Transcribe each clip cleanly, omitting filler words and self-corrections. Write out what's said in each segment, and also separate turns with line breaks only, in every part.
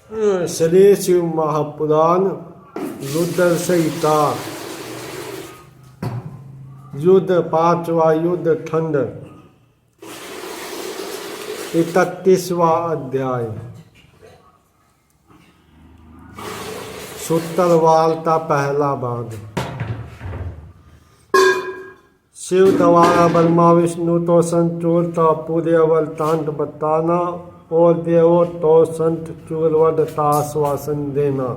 श्री शिव महापुराण रुद्र संहिता युद्ध पांचवा युद्ध खंड 31वां अध्याय। सूत्रवार्ता पहला भाग। शिव द्वारा ब्रह्मा विष्णु तो संचूर था पूरे वृत्तांत बताना और देवो तो संत चूरवद का आश्वासन देना।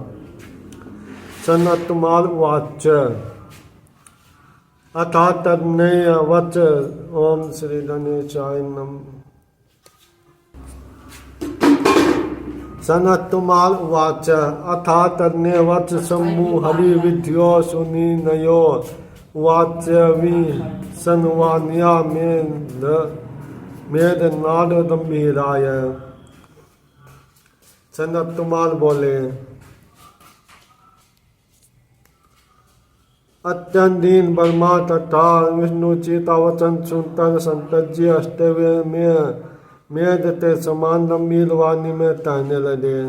सनतकुमार उवाच अथा तदन्य वच। ओम श्री गणेशाय नमः। सनतकुमार उवाच अथा तदन्य वच शंभु हरिविद्यो सुनिनयो उवाच वि सन्वान्या मेद गंभीराय। सनतकुमार बोले अत्यंत दीन ब्रह्मा तथा विष्णु चीता वचन सुनकर संतज्य अष्टवे में मेद ते समान गंभीर वाणी में कहने लगे।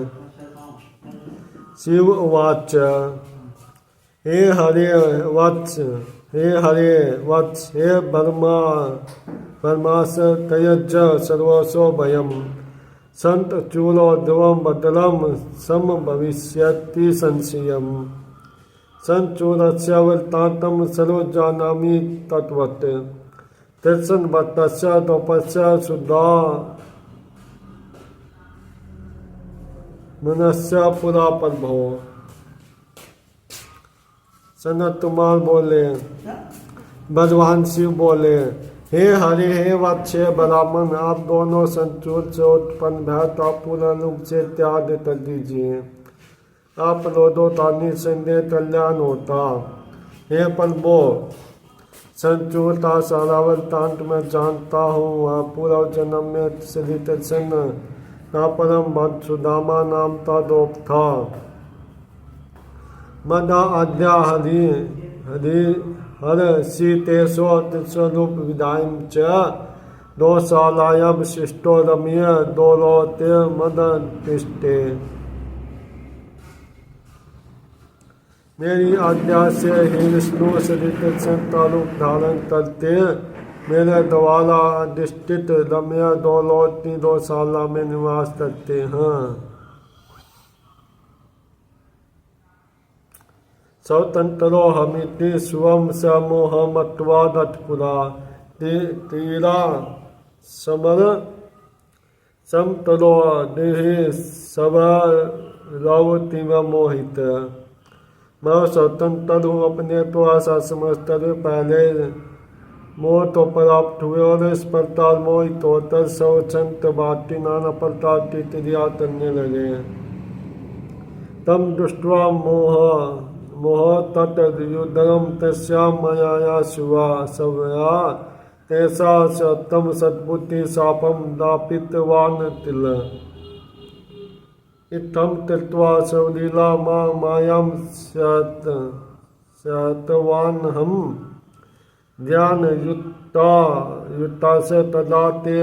शिव उवाच हे हरे वत्स, हे हरे वत्स, हे ब्रह्मास त्यज सर्वसो भयम् संत चूलो ध्रुवं बदलम सम भविष्यति संशयम्। संचूरस्य वृत्तान्तं सर्वजानामि तद्वत्। तत्सन् भक्तस्य तपस्य शुद्धा मनस्य पुरा प्रभो। सनतकुमार बोले भगवान शिव बोले हे हरि हे वत्स हे ब्राह्मण, आप दोनों संचूर से उत्पन्न भय पूर्ण रूप से त्याग कर दीजिए। आप लोदो तानी संदेह कल्याण होता। हे प्रभो, संचूर का सारा वृत्तांत में जानता हूँ। वह पूर्व जन्म में श्री कृष्ण का परम भक्त सुदामा नाम का दोप था। मदा आद्या हर शीतेशो स्वरूप विधायम च दोषालायम शिष्टो रम्य दोलोते मद तिष्ठे। मेरी आज्ञा से हे विष्णु श्री कृष्ण का रूप धारण करते मेरे द्वारा अधिष्ठित रम्य दोलोती दोशाला में निवास करते हैं। स्वतंत्रो हमिति स्वम समोह मत्वा दत्पुरा तीरा समर समतरो देहि सवरवति मोहित। मैं स्वतंत्र हूँ, अपने तो आशा समझकर पहले मोह तो प्राप्त हुए और इस प्रकार मोहित होकर स्वचंत बाटी नाना प्रकार की क्रिया करने लगे। तम दृष्ट्वा मोह तत्युदरम तस्यां मया शिवा सवया तैसा तम सद्बुद्धि शापम दापितवान तिल। इत्थं त्यक्त्वा सवलीला मायां स्यातवान् हम ज्ञान युक्ता से तदा ते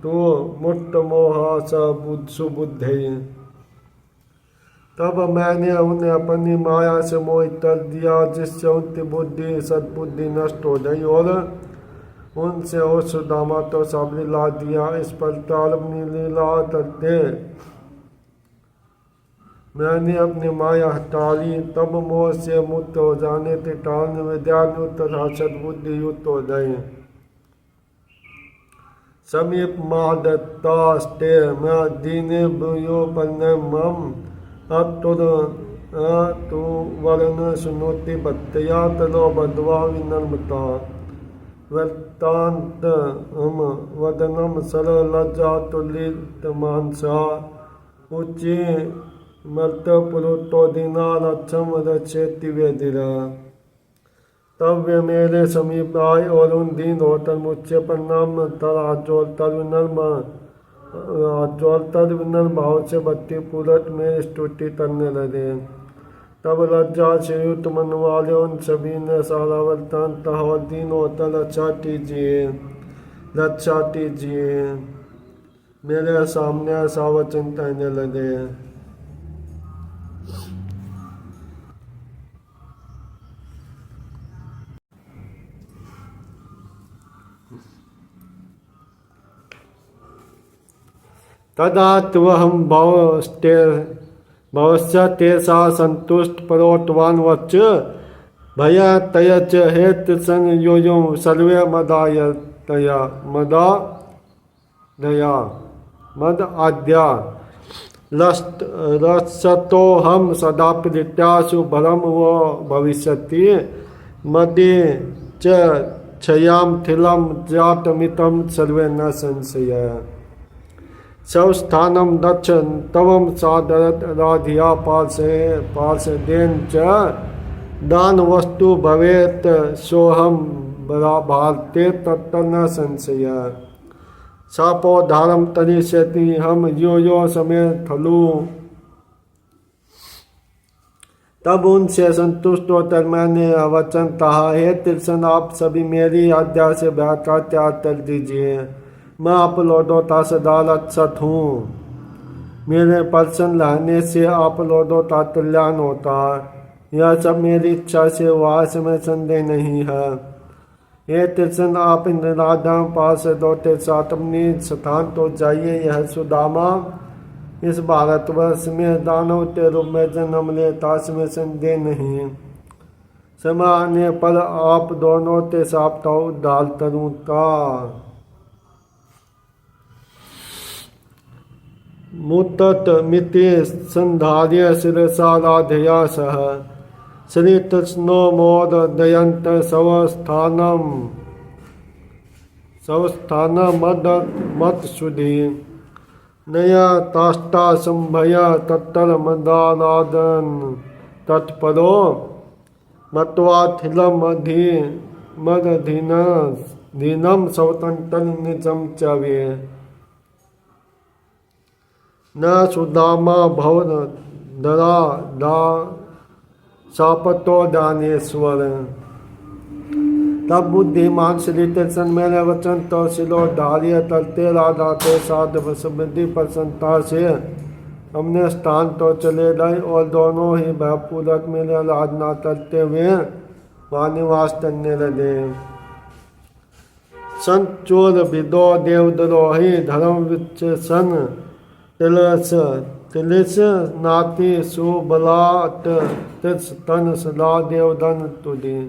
तु मुक्त मोहा सुबुद्धे। तब मैंने उन्हें अपनी माया से मोहित कर दिया, जिससे उनकी बुद्धि सद्बुद्धि नष्ट हो गई और उनसे उस सुदामा तो सब ला दिया। इस प्रकार अपनी लीला करते मैंने अपनी माया हटा ली। तब मोह से मुक्त हो जाने के कारण विद्यायुक्त तथा सद्बुद्धि युक्त हो गए। समीप मादत्तास्ते मैं दीने भूयो मम तु वर्ण सुनोति बत्तया तलो बद्वा विनम्रता वृत्तांत हम वदनम सरल लज्जा तुलित मानसा उच्चे मर्त पुरुतो दीना रक्षम रक्षेति वेदिर। तब वे मेरे समीप आए और उन दीन होकर मुझसे प्रणाम जोलतर विनम्र भाव से भक्ति पूर्वक में स्तुति करने लगे। तब लज्जा से युक्त मन वाले उन सभी ने सारा वृत्तांत कहा और दीन होकर रक्षा कीजिए। मेरे सामने ऐसा वचन कहने लगे। तदा त्वहं भवस्य तेषा सन्तुष्ट परोटवान् वच भय तय च हेत संग यो यो सर्वे मद आद्या लसतो हम सदा प्रीत्यासु भरम वो भविष्यति मदे च क्षयाम थिलम जातमितम सर्वे न संशय स्वस्थानम दक्ष तवम सादरत राधिया पार्षदेन च दान वस्तु भवेत सोहम भारते तत्त न संशय सापो धारम तरिष्यति हम यो समय थलु। तब उनसे संतुष्ट होकर मैंने वचन कहा, हे तिरसन आप सभी मेरी आज्ञा से ब्याह का त्याग कर दीजिए। मैं आप लोगों का सदा रक्षक हूँ। मेरे प्रसन्न रहने से आप लोगों का कल्याण होता। यह सब मेरी इच्छा से हुआ, इसमें संदेह नहीं है। हे तिरसन आप निराधम पार्षदों के साथ अपनी स्थान तो जाइए। यह सुदामा इस भारतवर्ष में दानव के रूप में जन्म लेता, इसमें संदेह नहीं। समय आने पर आप दोनों के साथ का उद्धार करूँगा। मुतत मिति संधार्य शिरसा राधया सह श्री कृष्णो मोद दयंत स्वस्थान मत सुधी नया ताष्टा संभय तत्तर मदारादन तत्परो मत्वाथिलम मदधीनम स्वतंत्र निजम चवे न सुदामा भव दरा दा सापतो दानेश्वर। तब बुद्धिमान श्री कृष्ण मेरे वचन तो सिलो धार्य करते राधा के साथ समृद्धि प्रसन्नता से हमने स्थान तो चले गए और दोनों ही भयपूर्वक मेरे आराधना करते हुए वहाँ निवास करने लगे। संत चोर विदो देवद्रोही धर्म विच्छन तिलिस नाति सुबलाट तन सदा देवदन तुदी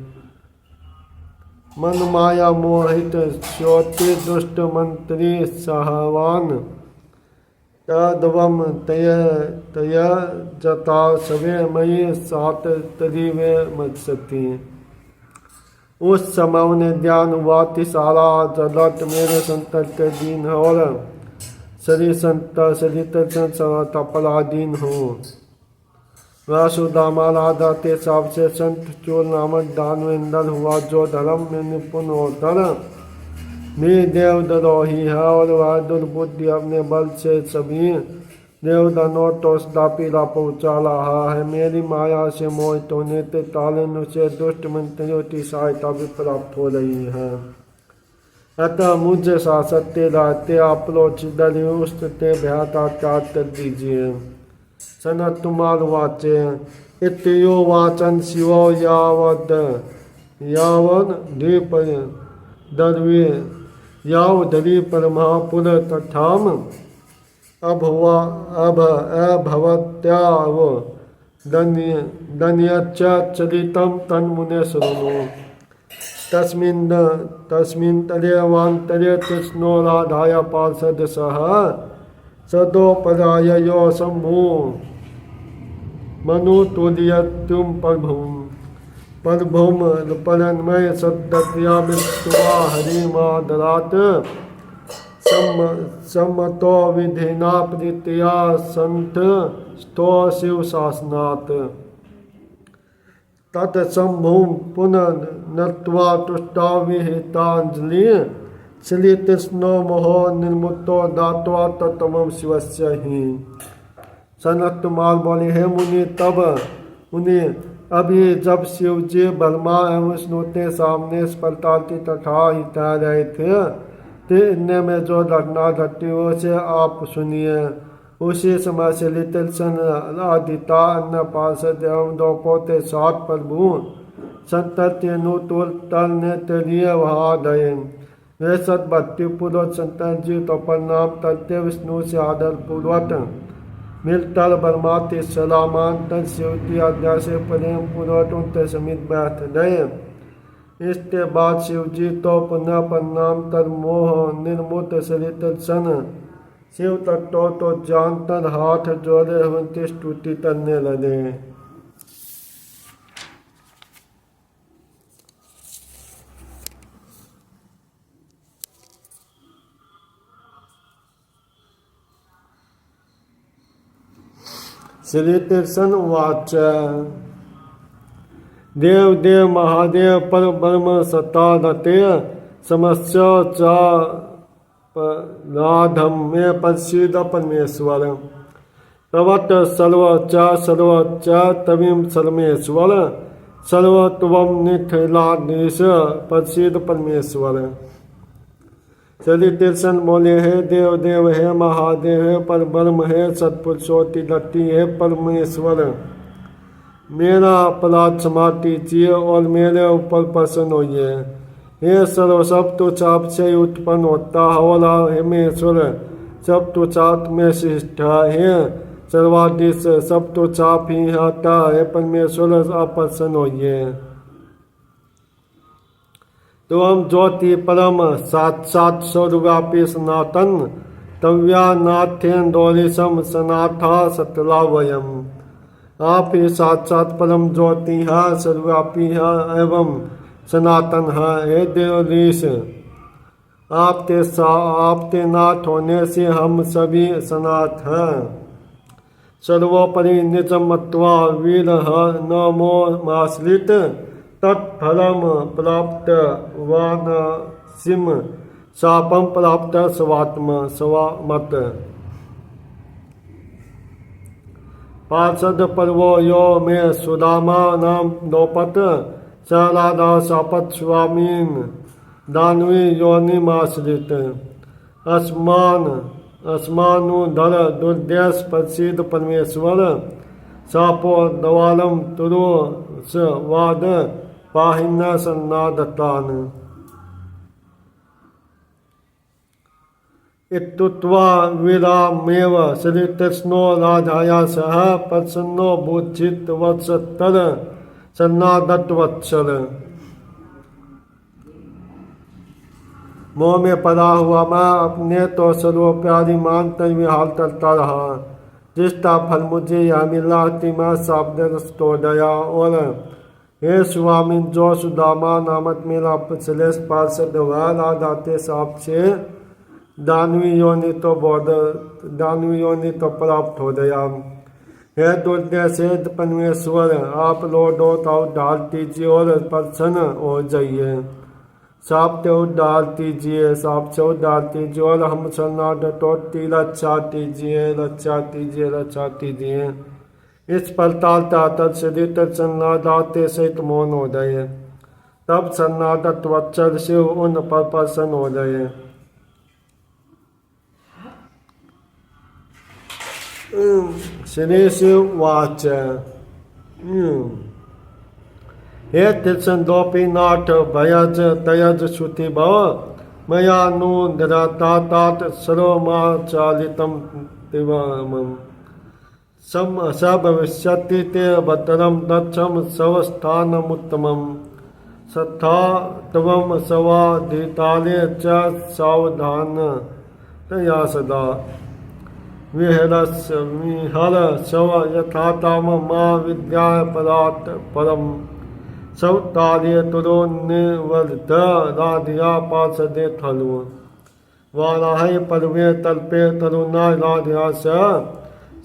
मन माया मोहित श्योति दुष्ट मंत्री सहवान तदवम तय जता सवे मई सात तरीवे मत्सती। उस समय उन्हें ज्ञान हुआ कि सारा जगत मेरे संतत के दीन है और श्री संत श्री कृष्ण पराधीन हूँ। वह सुदामा राधा के हिसाब से संत चोर नामक दानवेंद्र हुआ, जो धर्म में निपुण होकर भी देवद्रोही है और वह दुर्बुद्धि अपने बल से सभी देवदानों को सदा पीड़ा पहुँचा रहा है। मेरी माया से मोहित होने के कारण उसे दुष्ट मंत्रियों की सहायता भी प्राप्त हो रही है। अतः मुझे सत्य रहते आप लोग दलियुष्टे भ्याता त्याग कर दीजिए। सनत कुमार वाचे इत्यो वाचन शिवो यावद द्वीप दर्वे याव दरी परमापुर तथाम अभवत्याव दन्यच्च चरितम तन्मुने शृणु। तस्मिन् तदेवान्तरे कृष्णो राधाया पार्षद सह सदोपराययो शम्भु मनुतुल्यत्युं प्रभुं परन्मय सद्दत्या विष्णुवा हरिमादरात् सम्मतो विधिना प्रीत्या सन्त स्तो शिवशासनात्। तत्शम्भुं पुनः नत्वा तुष्टा विहितांजलि श्री कृष्णो मोहो निर्मुक्तो दात्वा तत्वं शिवस्य ही। सनत कुमार बोले, हे मुनि, तब उन्हें अभी जब शिव जी ब्रह्मा एवं विष्णु के सामने इस प्रकार की कथा ही कह रहे थे, तो इनमें में जो घटना घटी उसे आप सुनिए। उसी समय से कृष्ण आदिता अन्य पार्षद एवं द्रौपदी के साथ प्रभु संतति अनुतुल तरने के लिए वहाँ गए। वे सदभक्ति पूर्वक संतान जी तो प्रणाम करते विष्णु से आदर पूर्वक मिलकर बरमाते सलामान तन शिव की आज्ञा से प्रेम पूर्वक उनके समीप बैठ गए। इसके बाद शिव जी तो पुनः प्रणाम कर मोह निर्मुक्त शरीर दर्शन शिव तत्व तो जानकर हाथ जोड़े उनकी स्तुति करने लगे। श्री कृष्ण उवाच देव देव महादेव पर ब्रह्म सत्ताधते समस्य च राधम में प्रसिद्ध परमेश्वर प्रवत सर्व च तवीम सर्वेश्वर सर्वत्वम निखिलाधीश प्रसिद्ध परमेश्वर। श्री कृष्ण बोले हे देव देव हे महादेव हे पर ब्रह्म हे सतपुरुषोत्ति गति हे परमेश्वर मेरा अपराध क्षमा कीजिए और मेरे ऊपर प्रसन्न होइए। हे सर्व सब तुच्छ आपसे उत्पन्न होता और हेमेश्वर सब तुच्छ आप में श्रेष्ठ है। सर्वाधीश सब तुच्छ आप ही आता है परमेश्वर आप प्रसन्न होइए। तो हम ज्योति परम साक्षात स्वरूपापि सनातन तव्या नाथेन दोरिशम सनाथा सतलावयम। आप ही साक्षात परम ज्योति है सर्वव्यापी है एवं सनातन है। हे देवरीश आपके नाथ होने से हम सभी सनात हैं। सर्वोपरि निजम मत्वा वीर न मोमाश्रित तत्फलम प्राप्त वान सिम शापम प्राप्त स्वात्म स्वामत। पार्षद पर्वो यो में सुदामा नाम दोपत सहलादा शापत स्वामीन दानवी योनिमाश्रित अस्मानुधर दुर्देश प्रसिद्ध परमेश्वर शापो दवालम तुरु वाद पाहिना सन्नादतान। इत्युक्त्वा विरामेव श्रीकृष्णो राधाया सह प्रसन्नो बुद्धित वत्सतर सन्नादत वत्सल। मोह में पड़ा हुआ मैं अपने तो सर्वप्यारी मानकर विहार करता रहा। जिसका फल मुझे यह मिला कि मैं सावधान हो गया। और हे स्वामी जो सुदामा नामक मेरा श्रेष्ठ पार्षद हुआ राधा के साप से दानवी योनि तो प्राप्त हो गया। हे दुर्दशा परमेश्वर आप लोडो तो डाल दीजिए और प्रसन्न हो जाइए। साप से उद्धार कीजिए साप से उद्धार कीजिए और हम शरणागतों रक्षा कीजिए रक्षा कीजिए रक्षा कीजिए। इस प्रकार तातर श्री शरणागत सहित मौन हो गए। तब शरणागत वत्सल शिव उन पर प्रसन्न हो गए। श्री शिव वाच हे कृष्ण गोपीनाथ भयज तयज श्रुति भव मया नु धरातात सर्वमाचालितम दिवामम भविष्यति ते भद्रम दक्षम स्वस्थानमुत्तमम सत्था तवम सवाधिताले च सावधान तया सदा विहर शव यथा ताम माँ विद्या परात परम सवतार्य तुरो निवर्ध राधिया पार्षदे थलु वाराहि पर्वे तल्पे तरुणा राधिया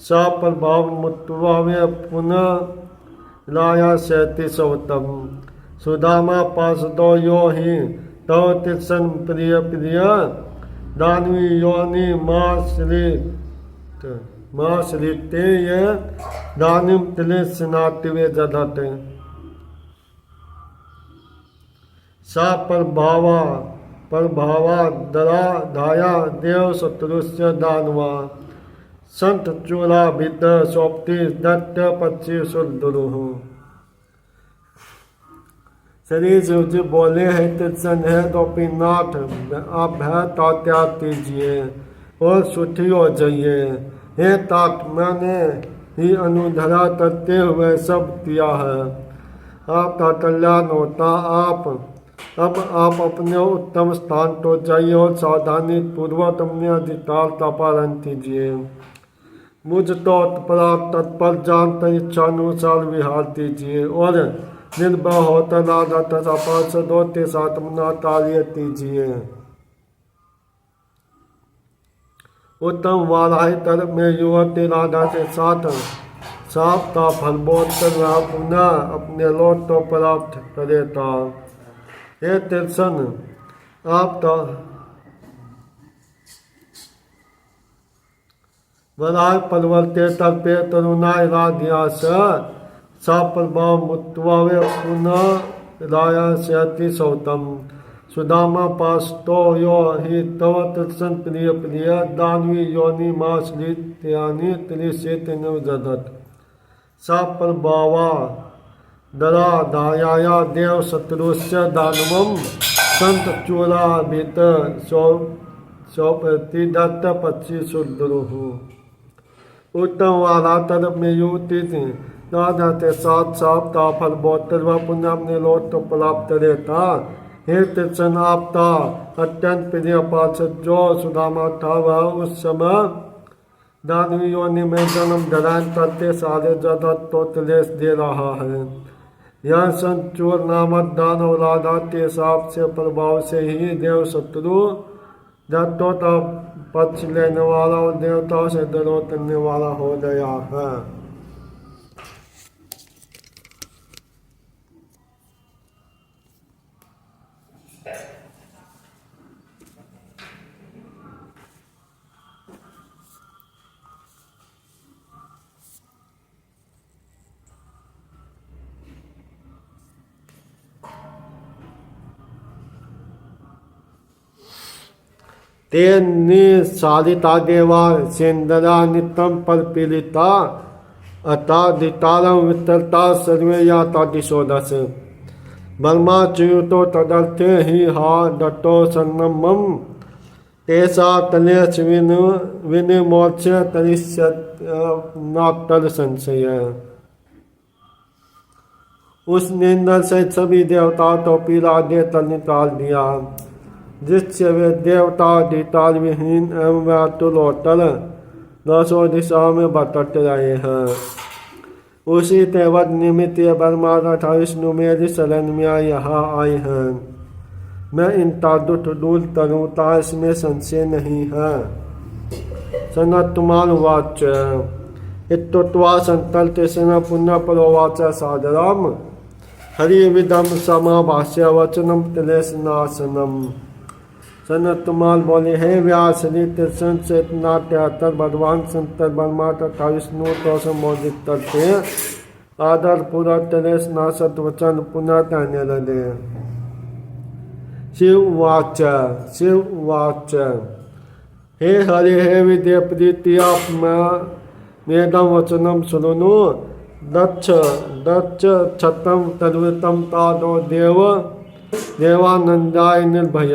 स प्रभाव मुत्वावे पुनः राया शैति सवतम सुदामा पार्षदो यो हि तव तिसन प्रिय प्रिय दानवी योनि माँ श्रीते ये दानिम तिले स्नातिवे जदते सा प्रभावा दरा धाया देव शत्रुस्य दानवा संत चूरा भित सोप्ति दत्त पक्षी सुदुरुह। श्री शिव जी बोले है तिरसन है गोपीनाथ, आप भय का त्याग कीजिए और सुखी हो जाइए। हे तात, मैंने ही अनुधरा करते हुए सब किया है, आपका कल्याण होता। अब आप अपने उत्तम स्थान पर जाइए और सावधानी पूर्वक अपने अधिकार का पालन कीजिए। मुझ तो तत्पर जानकर इच्छानुसार विहार कीजिए और निर्भय होकर राजा तथा पार्षदों के साथ अपना कार्य कीजिए। उत्तम वाराही तरफ में युवती राजा के साथ साप का फलबोध कर वह पुनः अपने लोक को प्राप्त करेगा। हे तिरसन, आपका वराह पर्वत के तट पे तरुणा राधिया से प्रभाव मुत्वावे पुनः राया से अति सौतम सुदामा पास्तो यो ही तव तिरसन प्रिय प्रिय दानवी योनि माश्रित्यानि त्रिशेत निवजदत सा प्रभावा दरा दाया देव शत्रुस्य दानवम संत चूरा भीत सौपति दत्त पक्षी सुद्रुहु। उत्तम वाला तरफ में युवती थी राधा के साथ साप का फल बोतर वह पुनः अपने लोक को प्राप्त रहता। हे तिरसन, आपका अत्यंत प्रिय पार्षद जो सुदामा था वह उस समय दानवी योनि में जन्म धारण करते सारे जगत को क्लेश दे रहा है। यह संचूर नामक दानव राधा के साप से प्रभाव से ही देव शत्रु दत्तों का पक्ष लेने वाला और देवताओं से डरो करने वाला हो गया है। तेन साधिता देवा सेंदरा नित्यम परपीड़िता अता दितारम वितरता सर्वे याता दिशोदस ब्रह्मा च्युतो तदर्थे ही हा दत्तो सन्नमम तेसा तलेश विनिमोक्ष तरिष्यत नातर संशय। उस निंदन से सभी देवताओं को पीड़ा देकर निकाल दिया जिससे वे देवता अधिकार विहीन एवं व्याकुल होकर दसों दिशाओं में भटक रहे हैं। उसी तेवत निमित्त ये ब्रह्मा तथा विष्णु मेरी शरण में यहाँ आए हैं। मैं इनका दुख दूर करूँता इसमें संशय नहीं है। सनत्कुमार उवाच इत्युक्त्वा संतर्तेन पुनः प्रोवाच सादरम् हरिविदं समाभाष्य वचनं क्लेशनाशनम्। सनत्कुमार बोले, हे व्यास, श्री तिरसन से इतना त्यातर भगवान शंकर ब्रह्मा तथा विष्णु को संबोधित करते आदर पूरा क्लेश नाशक वचन पुनः कहने लगे। शिव वाच हे हरि हे विद्य प्रीतिया मेदम वचनम सुनो दक्ष छतम तद्वितम तादो देवानंदाय निर्भय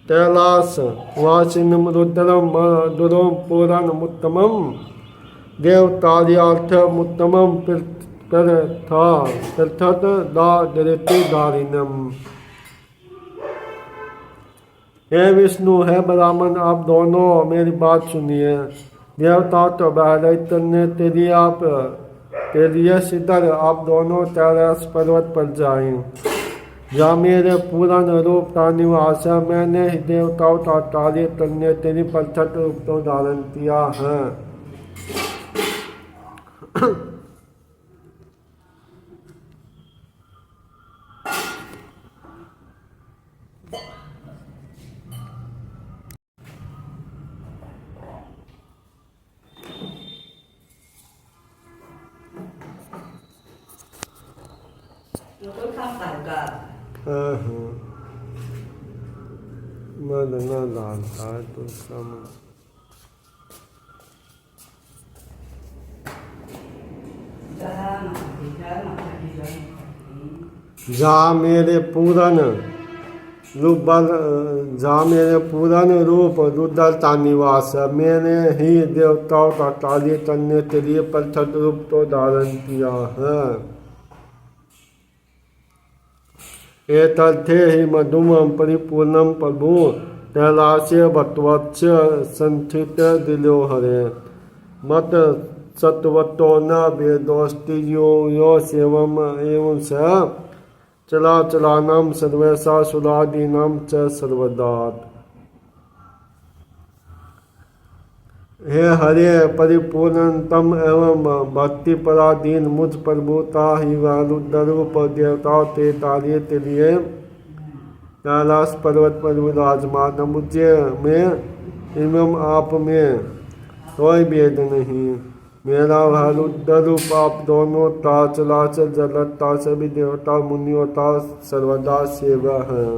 कैलास वासिनम रुद्रम मधुरम पुराण उत्तमम देवतार्यार्थ उत्तमम तीर्थत दारिति दारिणम। हे विष्णु, हे ब्राह्मण, आप दोनों मेरी बात सुनिए। देवता तो बहरत करने के लिए सिद्धर आप दोनों कैलाश पर्वत पर जाएं। या मेरे पूर्ण रूप का निवास है। मैंने ही देवताओं का कार्य करने तेरी प्रत्यक्ष रूप को धारण किया है। मैं ना डालता है तो समय जा मेरे पूरन रूप जा मेरे पूरन रूप रुद्रता निवास, मैंने ही देवताओं का कार्य करने के लिए प्रथम रूप तो धारण किया है। एतद्धे हि मधुमं परिपूर्णं प्रभु कैलासे बतवच्च संस्थित दिलो हरे, मत सत्वतो न वेदोस्ति यो सेवम एवं स चलाचलानां सर्वेषा सुरादीनां च सर्वदात्। हे हरे परिपूर्णतम एवं भक्ति पराधीन मुझ प्रभुता ही रुद्ररूप देवताओं के कार्य के लिए कैलाश पर्वत पर विराजमान, मुझे में एवं आप में कोई भेद नहीं। मेरा वह रुद्ररूप आप दोनों का चलाचल जलता सभी देवता मुनियों का सर्वदा सेवा है।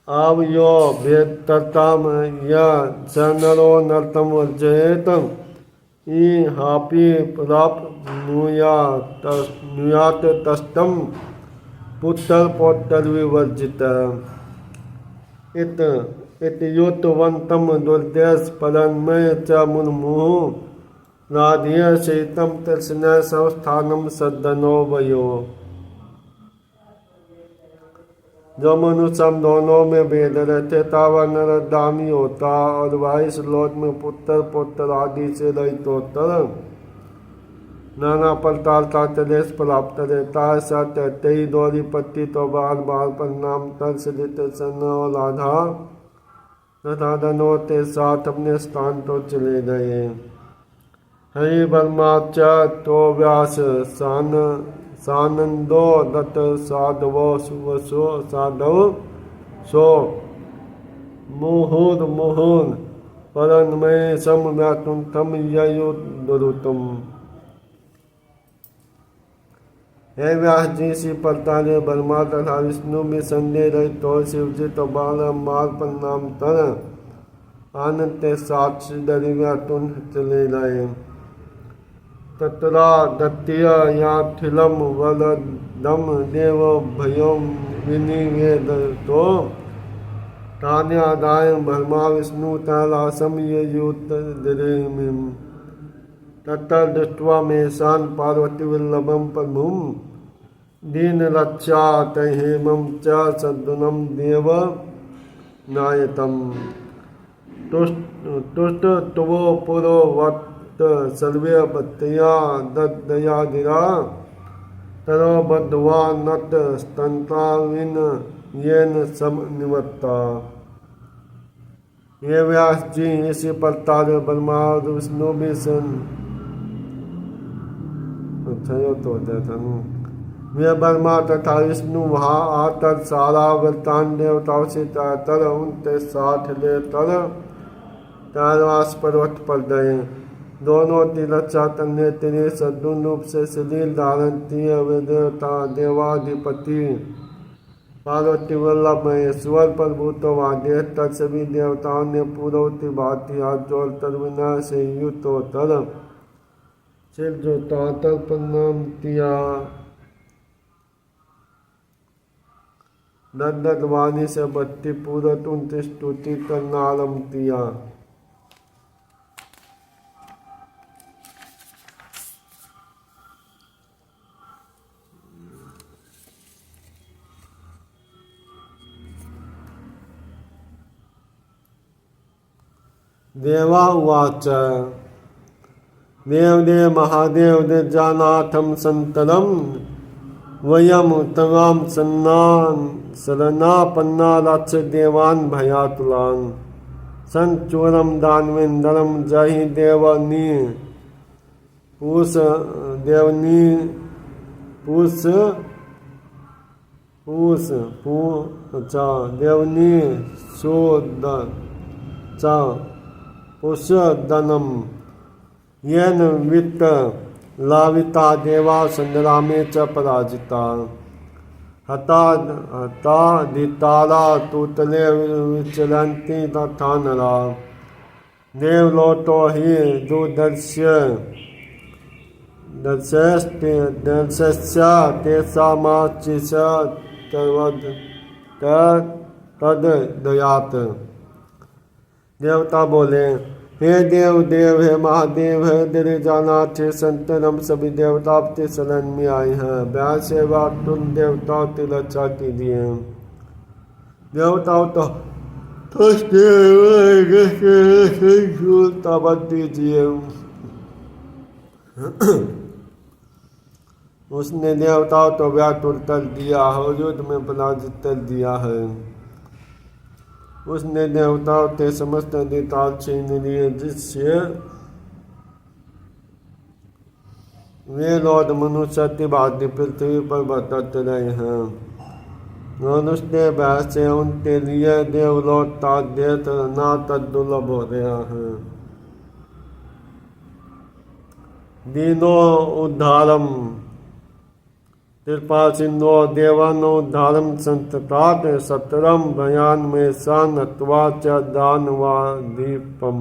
अब यो भेदतम या नरो नर्तम वर्जयत ई हापी प्राप्त नुयात तस्तम पुत्र पौत्र विवर्जित इत युतवंतम दुर्देश परन्मय च मुन्मुह राधेय सहितम तृष्ण संस्थानम सद्दनो वयो। जो मनुष्य हम दोनों में भेद रहते था वह नरदामी होता और वह इस लोक में पुत्र पुत्र आदि से रहित होता नाना प्रकार का क्लेश प्राप्त रहता है। सत्य तेई दौरी पत्ती तो बार बार परिणाम तत्सलित सन और राधा तथा धनो के साथ अपने स्थान तो चले गए। हरि ब्रह्माचा तो व्यास सानंदो दत्त साधवो सुवसो साधव सो मुहुर परन्मय सम व्यातुम तम ययुदुरुतम। हे व्यास जी, श्री प्रकार ब्रह्मा तथा विष्णु में संदेह रहित तो शिव जी तो बारंबार प्रणाम तर आनंद के साथ श्रीधरी व्यातुन चले गए। तत्रा दत्तीय याथिलम वलदम देव भयम विनिवेद तो तान्यादाय ब्रह्मा विष्णु तैलासम युत दिरिमिम तत्र दृष्ट्वा मेषान् पार्वती वल्लभं प्रभुं दीन रक्षा तहेमं च सद्गुणं देव नायतम् तुष्ट तुवो पुरो वत् सर्वे बत्तया दया गिरा तरो बद्धवा नत स्तंताविन येन सम निवत्ता। ये व्यास जी, इसी प्रकार ब्रह्मा और विष्णु भी वे ब्रह्मा तथा विष्णु वहाँ आकर सारा वृत्तांत देवताओं से तर उनके साथ ले तर कैलाश पर्वत पर गए। दोनों की रक्षा करने के लिए सद्गुण रूप से शरीर धारण किए हुए देवता देवाधिपति पार्वती वल्लभ महेश्वर प्रभु तो वाद्य तक सभी देवताओं ने पूर्वती भांति हाथ जोड़कर विनय से युक्त होकर सिर झुकाकर प्रणाम किया। दंडक वाणी से भक्ति पूर्वक उनकी स्तुति करना आरंभ किया। देवा उवाच देवदेव महादेव निर्जानाथं संतरं वयं तवां शरणापन्ना रक्ष देवान् भयातुलान् संचूरं दानवेन्द्रं जहि देवनी पूष देवनी सुद पुष्यदनम येन वित्त लाविता देवा संग्रामे च पराजिता हता धितारा तूतले विचरन्ति तथा नरा देवलोतो ही दुदर्श्य दर्शस्या तेषामाचिष तद दयात। देवता बोले, हे देव देव, हे महादेव, हे दिरिजानाथ, हे संतनम, सभी देवता आपके शरण में आए हैं। ब्याह सेवा तुम देवताओं की रक्षा कीजिए। देवताओं तो ताबत दीजिए। उसने देवताओं तो व्याकुल कर दिया है, युद्ध में पराजित कर दिया है। उसने देवताओं के समस्त अधिकार छीन लिए, जिससे वे लौट मनुष्य की भांति पृथ्वी पर भटकते रहे हैं। और उसके भय से उनके लिए देवलोक का देश नाथ दुर्लभ हो गया है। दीनो उद्धारम कृपा सिंधो देवानुद्धारम संततात सतरम भयान में सान्वा च दानवादीपम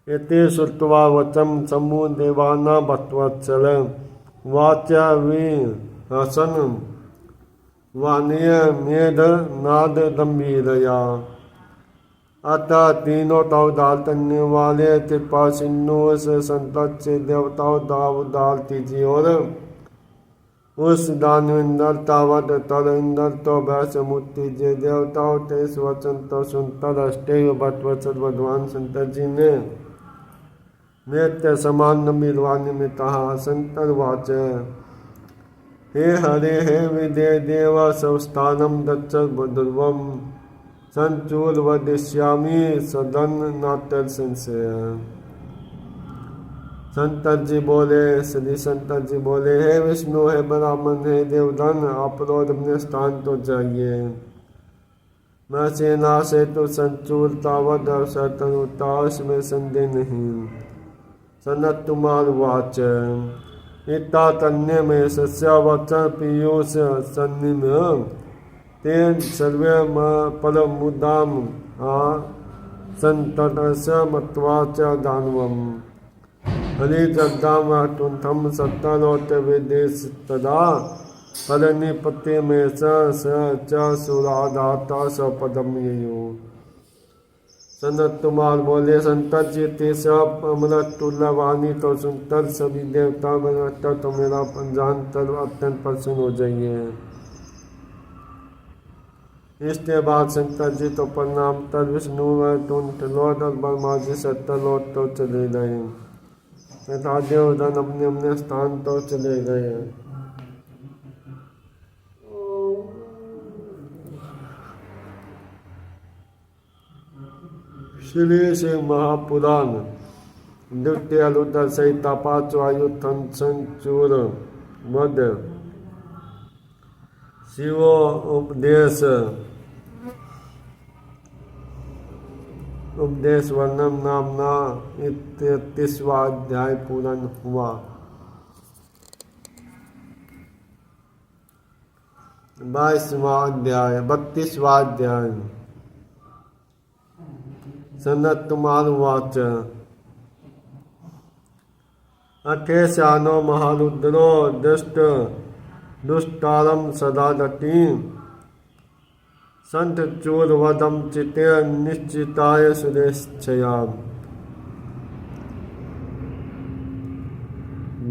एते श्रुत्वा वचम समूह देवाना भक्तवत्सल वाचा विहसन वाणीय मेध नाद गंभीरया। अतः तीनों का उद्धार करने वाले कृपा सिंधु से संतत से देवताओं का उद्धार कीजिए। और उस दानविंदर तावत तर इंदर तो भय मुक्ति जे देवताओं के इस वचन तो सुनकर अष्टे भट्टवत्सल भगवान शंकर जी ने नित्य समान गंभीरवाणी में कहा। शंकर वाच, हे हरे हे विदे देव संस्थानम दच्छ ध्रुवम संचूल वदिष्यामि सदन नाट्य संशय। शंकर जी बोले, श्री शंकर जी बोले, हे विष्णु, हे ब्राह्मण, हे देवगण, आप लोग अपने स्थान तो जाइए। मैं सेना से तो संचूल तावत अवसर तनुता, उसमें संदेह नहीं। सनत कुमार वाच, इतना करने में सस्या वचन पीयूष सन्निम तेन सर्वे परम मुदाम संततस मत्वा च दानवम हरि जगदाम सत्तलोट विदेश तदा परनिपत्ति में च सुराधाता सपदम ययो। सनत कुमार बोले, संतर जी सब अमृत तुल्यवाणी तो सुनकर सभी देवता बनकर तो मेरा जान कर अत्यंत प्रसन्न हो जाइए। इसके बाद शंकर जी तो प्रणाम कर विष्णु लोट और ब्रह्मा जी सत्तलोट तो चले गए तथा देवगण अपने अपने स्थान तो चले गए। श्री से महापुराण द्वितीय रुद्र संहिता पांचवा युद्धन संचूर वध शिवो उपदेश वर्णम नामना 33वां अध्याय पूर्ण हुआ। 22वां अध्याय 32वां अध्याय। सनत कुमार वाच, अठेश्यानो महारुद्रो दुष्टारम सदा दटी संत चूर वदम चिते निश्चिताय सुरेच्छया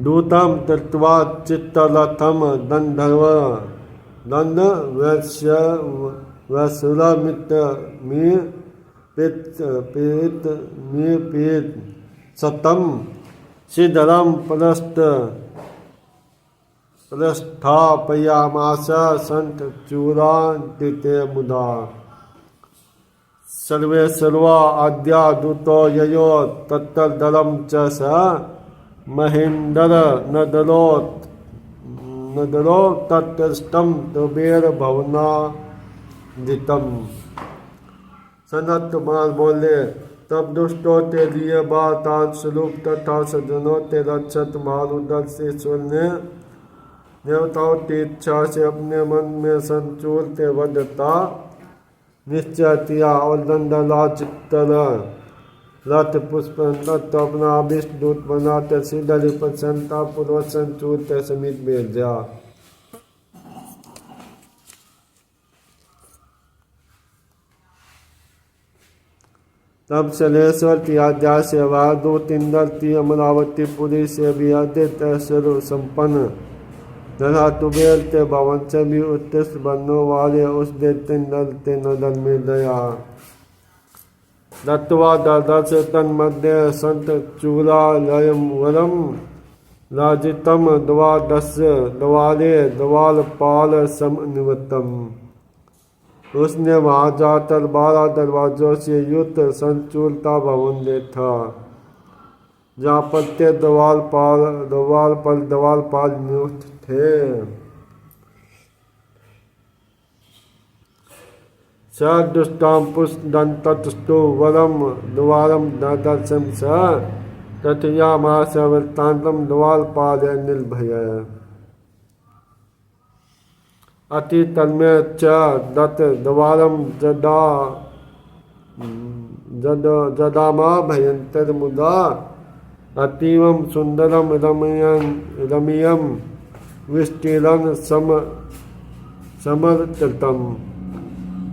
दूतम तत्वा चित्तरथम दंधर्व दंड वैश्रमित मी पीत सतम सिद्धरम प्रस्थापयामास संत चूरान्तिते मुदा सर्वे सर्वा आद्या दूतो ययो तत्तरदरम च स महेन्द्र नदरो तत्ष्टम कुबेर भवनादितम। सनत कुमार बोले, तब दुष्टों के लिए बातान स्वरूप तथा सज्जनों के रक्षक मारुदल से ईश्वर ने देवताओं की इच्छा से अपने मन में संचूर के वध का निश्चय किया और दंडला चित्तर रथ पुष्प तो अपना अभिष्ट दूत बनाते सीधल प्रसन्नता पूर्वक संचूत समित भेजा। तब शलेश्वर त्याज्या सेवा दो तिंदर ती अमरावती पुरी से भी अधिक स्वरूप संपन्न तथा तुबेर के भवन से भी उत्कृष्ट बनने वाले उस देते नल ते नदन में दया दत्वा दर्दश तन मध्य संत चूला लयम वरम राजितम द्वादश द्वारे द्वाल पाल समन्वितम। उसने वहां जाकर 12 दरवाजों से युक्त संचूलता भवन देखा जहाँ प्रत्येक द्वार पर नियुक्त थे। स दुष्टाम पुष्पदंतस्तु वरम द्वारम दर्शम स तथयामास वृत्तान्तम द्वारपाल निर्भय अतितन्मे च दत्त द्वारम जदामा भयंतर मुदा अतीवं सुंदरम रमयम विस्तीर्ण समर्थितम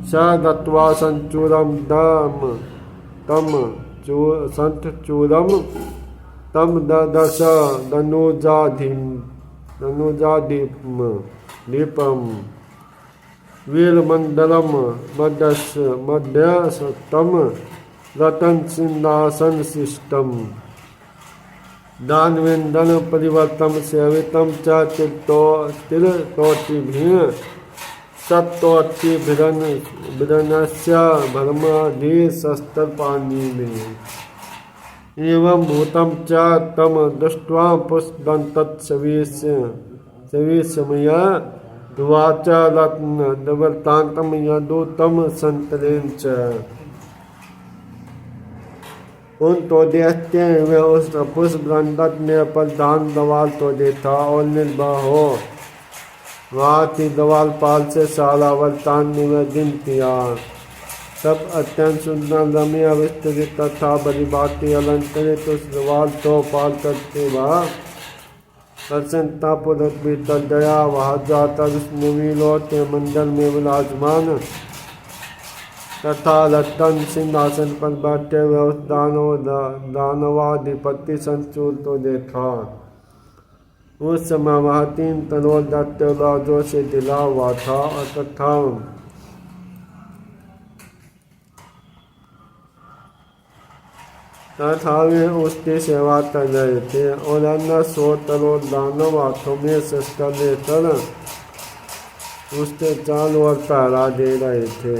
स दत्वा संचूरम तम संत चूरम तम दश दीपम वीरमंडलम मध्यस्थम रतन सिंहासन शिष्टम दानवेन्दन परिवर्तम सेवितम च तिलतोटिभिः सत्तोटिभिरनस्य भर्माधि शस्त्रपाणि में एवं भूतम च तम दृष्ट्वा पुष्पदन्तत्सविस्मय द्वाच रत्नवृत्तान्तं यदूतं संतरेण च। उन तो देखते हुए उस पुष्पदंत ने प्रधान दवाल तो देखा और निर्भय हो वहाँ की दवाल पाल से सारा वरदान निवेदन किया। तब अत्यंत सुंदर रम्य विस्तृत तथा बड़ी बाती अलंकृत उस दवाल तो पाल करते वह प्रसन्नता पूर्वक भीतर गया। वहाँ जाकर उस नवीलों के मंडल में विराजमान तथा रतन सिंहासन पर बैठे हुए उस दानवाधिपति संचूल तो देखा। उस समय वह 3 करोड़ दैत्यराजों से घिरा हुआ था तथा वे उसकी सेवा कर रहे थे और अन्य 100 करोड़ दानव हाथों में शस्त्र लेकर उसके चारों ओर पहरा दे रहे थे।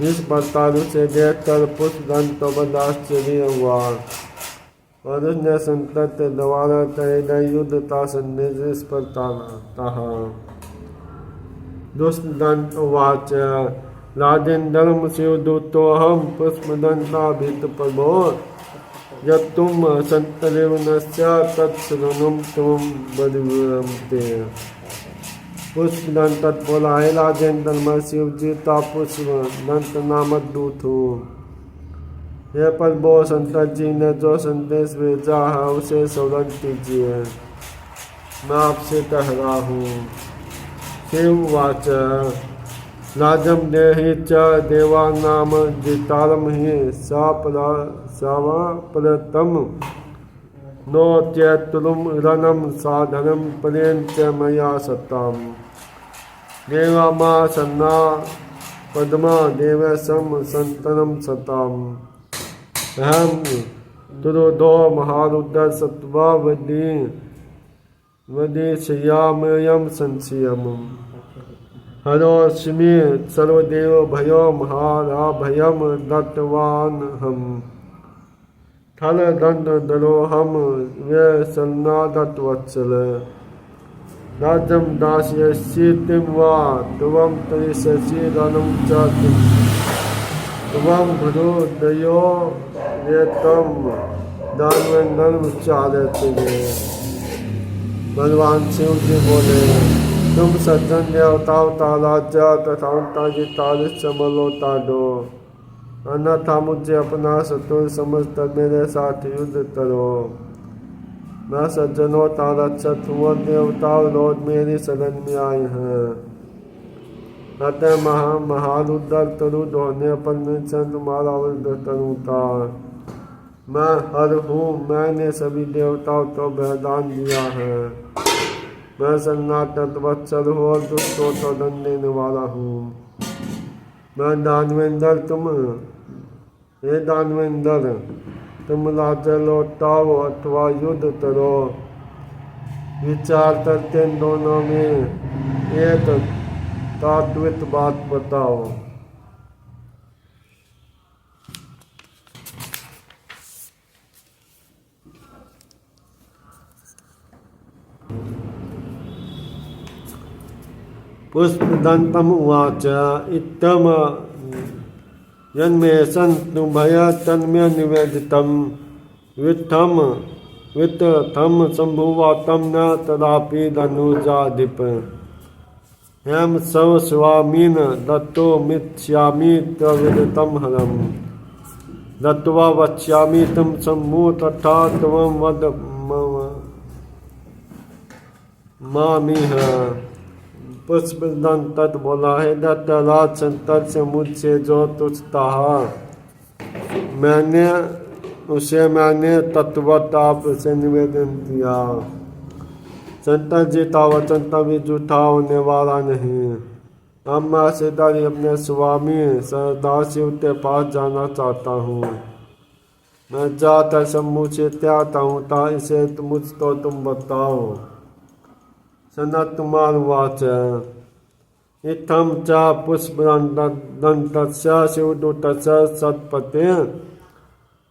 इस प्रकार उसे देखकर पुष्पदंत तो बड़ा आश्चर्य हुआ और उसने संतत द्वारा कहे गए युद्ध का संदेश इस पर कहा। दुष्टदंत उवाच राजेन्द्रम शिवदूतो हम पुष्पदंताभित प्रभो यत्तुम संतरेवनस्य तत्सृणुम तुम बलिवरमते। पुष्पदंत बोला है राजेंद्र मैं शिव जी का पुष्पदंत नामक दूत हूँ। यह प्रभो संत जी ने जो संदेश भेजा है उसे स्मरण कीजिए, मैं आपसे कह रहा हूँ। शिव वाच राजम देहि च देवानाम जितारम हि सावप्रतम नो चैतुलम रणम साधनम परेण च मया सताम। देवा मा सन्ना पद्मा देवसम संतनम सताम। अहम तुरुदो महारुद्र सत्वा वदिष्याम्ययं संशयम्। हरोस्मि सर्वदेव भयो महाराभयं दत्तवानहम्। थल दंड दरोहम व्यसन्नादत्वत्सल। राज्यं दास्यसीतिं वा त्वं तरिष्यसि रणं च त्वं भृदयो वेतं दानवेन्द्रं चारयते। भगवान शिव जी बोले तुम सज्जन देवताओं ताराजा तथा तारी समलो ताडो, अन्यथा मुझे अपना शत्रु समझकर मेरे साथ युद्ध करो। मैं सज्जनों तारा शत्रुओं देवताओं रोज मेरी शरण में आए हैं। अतः महारुद्र तरुद होने पर निश्चय तुम्हारा वध करूँगा। मैं हर हूँ, मैंने सभी देवताओं को वरदान दिया है। मैं शरणागत वत्सल हूँ और दुष्टों को दंड देने वाला हूँ। मैं दानवेंद्र हे दानवेंद्र, तुम राज्य लौटाओ अथवा युद्ध करो। विचार करके दोनों में एक तात्विक बात बताओ। पुष्पदंतम उवाच इत्थम यन्मे सन्तुभय तन्मे निवेदितं वित्थम सम्भुवातं न तदापि धनुजाधिप हेम सव स्वामीन दत्तो मिथ्यामि तविदितं हरम दत्त्वा वक्ष्यामि तं सम्भु तथा त्वं वद मामिह। पुष्पदंत बोला है दत्तराज संतर से मुझसे जो तुझता मैंने तत्वत आप से निवेदन किया। संतर जी का वचन कभी झूठा होने वाला नहीं। अब मैं सीधारी अपने स्वामी सदाशिव के पास जाना चाहता हूँ। मैं जाकर शंभु से त्यागता हूँ, ता इसे मुझ तो तुम बताओ। सनत्कुमार उवाच इत्थं च पुष्पदन्तस्य शिवदूतस्य सत्पते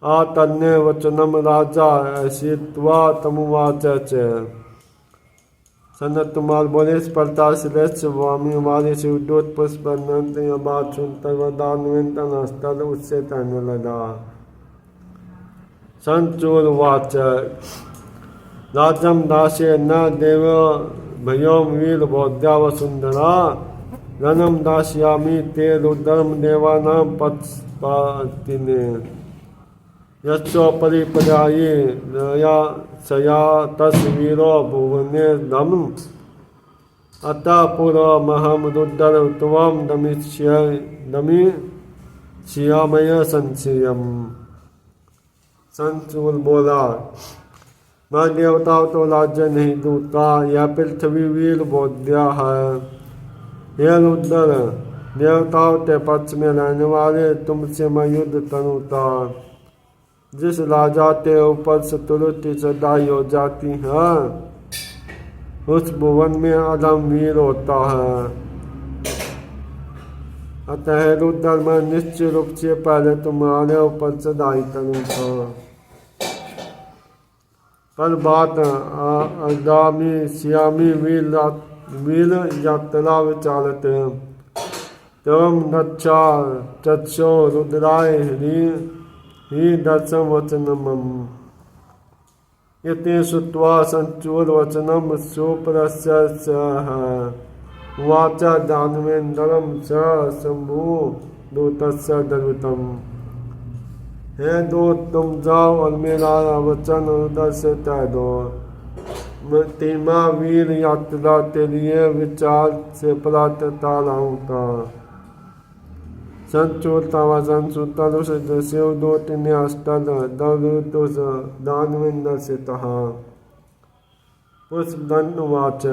आतन्ये वचनं राजा ऐसित्वा तमुवाच च। सनत्कुमार बोले, इस प्रकार से स्वामी हमारे शिवदूत पुष्पदंत यह बात सुनकर दानवेंद्र हंसकर उससे कहने लगा। संचूर उवाच राजम दासे न देव भयोम वीर बौद्धा वसुंधरा रणम दास्यामि ते रुद्रम देवानां पत्पातिने यच्छो परिपर्यायी या सया तस्वीरो भुवने दम अतः पुरमहम रुद्र त्वं दमिष्यामय संशयम्। संशूर बोला, मैं देवताओं तो राज्य नहीं दूंगा, यह पृथ्वी वीर बोध्या है। हे रुद्र, देवताओं के पक्ष में रहने वाले तुमसे मैं युद्ध करूँगा। जिस राजा के ऊपर शत्रु की सदाई हो जाती है उस भुवन में अधम वीर होता है। अतः रुद्र, मैं निश्चित रूप से पहले तुम्हारे ऊपर चढ़ाई करूँगा। पर बात आगामी श्यामी वीर यात्रा विचारते तम दक्षा चक्षो रुद्राय ही दर्शन वचनम इति श्रुत्वा संचूर वचनम सुप्रस्य उवाच दानवेन्द्रं स शंभु दूतस्य दर्वितम्। हे दूत, तुम जाओ और मेरा वचन उधर से कह दो। तीमा वीर यात्रा के लिए विचार से प्रातः लाऊंगा। संचूरता वचन सुतर शिवदूत ने अस्तर दर्वितुष दानवेन्द्र से कहा। पुष्पदंत उवाच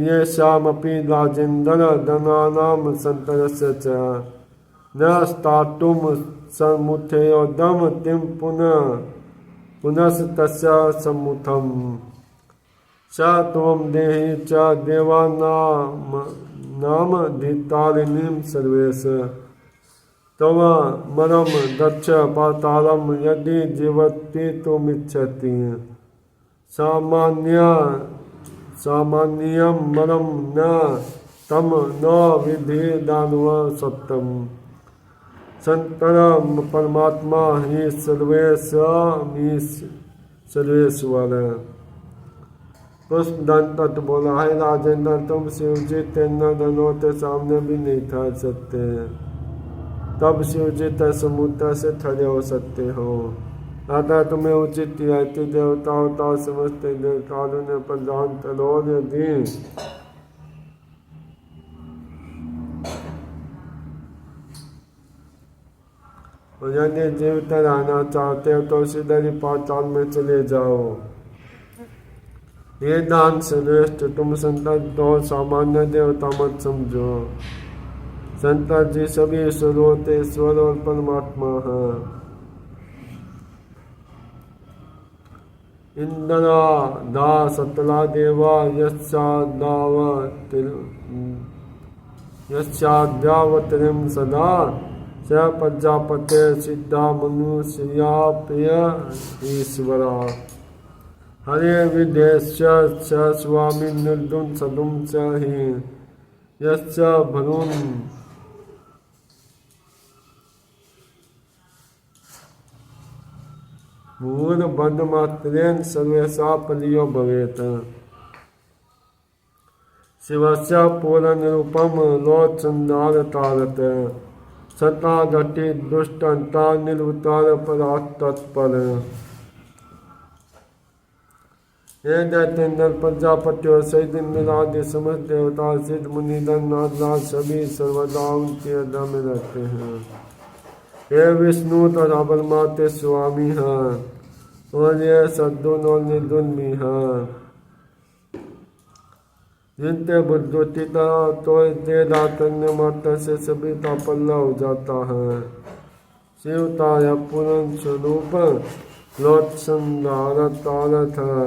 ये शामपि राजेन्द्र धनानां संतरस्य च न स्थातुं सम्मुखेयोदम तिं पुनस्तस्य सम्मुखम् स त्वं देहि च देवानां धितारिणीं सर्वेश तव मरम दक्ष पातालम यदि जीवति तुमिच्छति सामान्यं मरम न तम न विधि दानव सत्यम संतर परमात्मा ही सर्वेश्वर। उस दंत बोला, है राजेंद्र, तुम शिव जी तेरह धनों के सामने भी नहीं ठहर सकते, तब शिव जी तक समुद्र से खड़े हो सकते हो। अतः तुम्हें उचित रियायती देवताओं समस्त देवताओं ने प्रदान करोड़ दी। और यदि जीवित रहना चाहते हो तो सीधे पाताल में चले जाओ। ये दान श्रेष्ठ, तुम संत तो सामान्य देवता मत समझो। संत जी सभी ईश्वरों के ईश्वर और परमात्मा हैं। इंद्रा दा सतला देवा यस्याद्यावतिम सदा स प्रजापते सिद्धा मनुष्या प्रिय ईश्वरा। हरे विदेश्य च स्वामी निर्दुन सदुम च हि यश्च भरुन मूर्बन्धमात्रेण सर्वेषां फलियो भवेत्। शिवस्य पूर्णरूपं लोचन्दारतारत् सता गति दुष्टन्ता निर्वृतार परात्पर। हे दैत्येंद्र, प्रजापति और सहित इंद्रादि समस्त देवता सिद्ध मुनिगण नारद सभी सर्वदा उनके हृदय में रहते हैं। हे विष्णु तथा ब्रह्मा के स्वामी हैं और ये सद्गुण और निर्गुण भी हैं। जिनके बुद्धि तो तेरा करने मात्र से सभी का पल्ला हो जाता है। शिव का यह पूर्ण स्वरूप लोचनदार तारत है।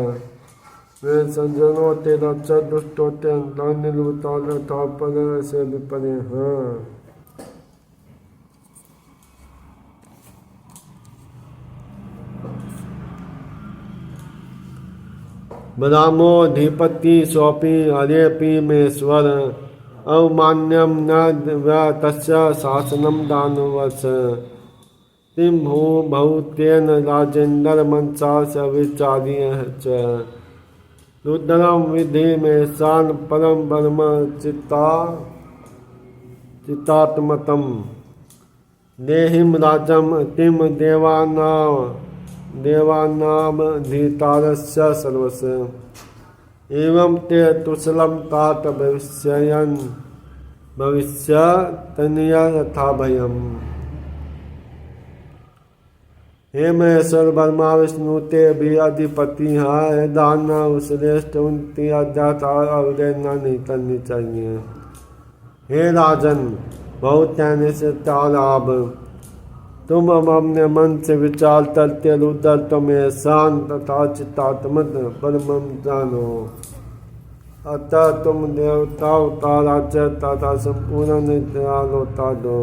वे सज्जनों के रक्षा दुष्टों के अंतर निर्वृतार था पर से भी परे हैं। ब्रह्मोऽधिपति स्वपि हरेऽपि मेश्वर अवमान्यं न व तस्य शासनं दानवश। किं भूतेन राजेन्द्र मनसा स विचार्यः च रुद्रं विधि मेषान् परं ब्रह्म चित्तात्मतं देहिं राजं किं देवानामधिकारस्य सर्वस्य। एवं ते तुसलं तात भविष्य तनया यथा भयम्। हे महेश्वर ब्रह्मा विष्णु ते भी अधिपति हैं। दान श्रेष्ठ उनकी आध्यात्म अवहेलना नहीं करनी चाहिए। हे राजन, बहुत कहने से क्या लाभ। तुम अपने मन से विचार करते रुद्र तुम्हें शांत तथा चित्तात्मक ब्रह्म जानो। अतः तुम देवताओं का राज्य तथा संपूर्ण नित्यालोता दो।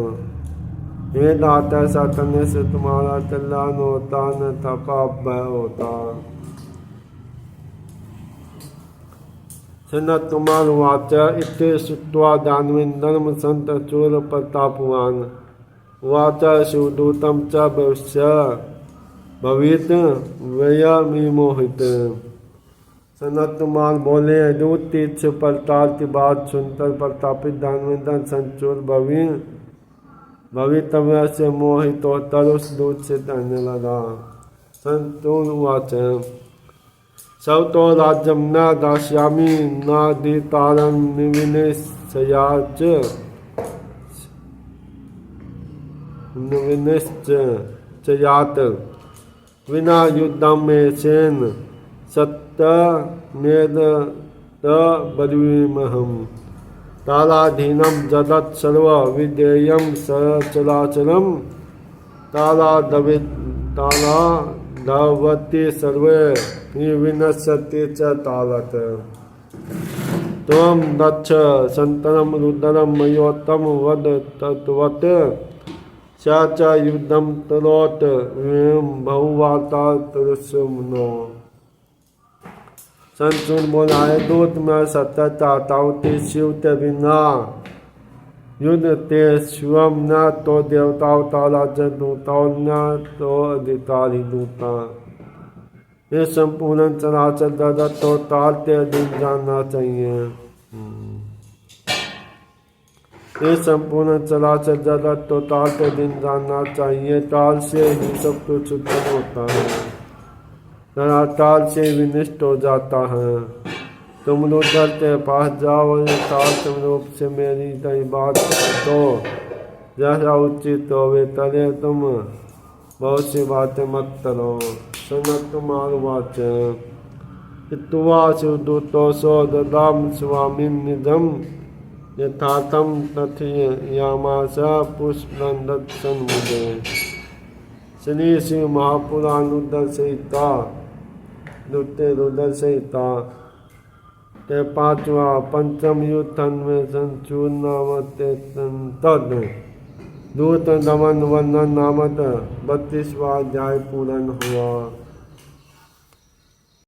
हे नाथ, ऐसा करने से तुम्हारा कल्याण होता न था पाप भय होता। सनत्कुमार इति श्रुत्वा दानवेन्द्रं संत चोर प्रतापवान् उवाच शिवदूतं च भविष्य भवित व्ययमिमोहित। सनत्कुमार बोले, दूत की इस प्रकार की बात सुनकर प्रतापित दानवेन्द्र संचूर भवितव्य से मोहित होकर उस दूत से कहने लगा। संतूर उवाच सव तो राज्यं न दास्यामि नाधिकारं निविनिश्चयाच्च विना युद्धं में सेन सत्यमेव ब्रवीमहम्। तालाधीनं जगत् सर्व विधेयं सचराचरं तालाधवति सर्वे विनश्यति च तालत्। त्वं दक्ष संतरं रुद्रं मयोत्तम वद तत्वत् स च युद्धं करोत् बहुवार्ता तरुष्मनो। संतुन बोला है, दूत में सत्य चाहता हूँ कि शिव के बिना युद्ध ते शिवम न तो देवताओं का राज्य दूता और न तो अधिकारी दूता। ये संपूर्ण चराचर जगत तो टालते दिन जानना चाहिए। ये संपूर्ण चराचर जगत तो टालते दिन जानना चाहिए। टाल से ही सब कुछ उत्पन्न होता है, टाल से विनिष्ट हो जाता है। तुम रुदल के पास जाओ, यथार्थ रूप से मेरी कई बात तो जैसा उचित हो वे तले तुम बहुत सी बातें मत करो। सनक कुमार वाच इत्वा शिवदूतो सो ददाम स्वामी निधम यथार्थम तथयामास पुष्पदत्सन मुझे। श्री शिव महापुराण रुद्र संहिता द्वितीय रुद्र संहिता ते 5वां पंचम युद्धन में संचूर्ण नामत तद दूत दमन वर्णन नामक 32वां अध्याय पूर्ण हुआ।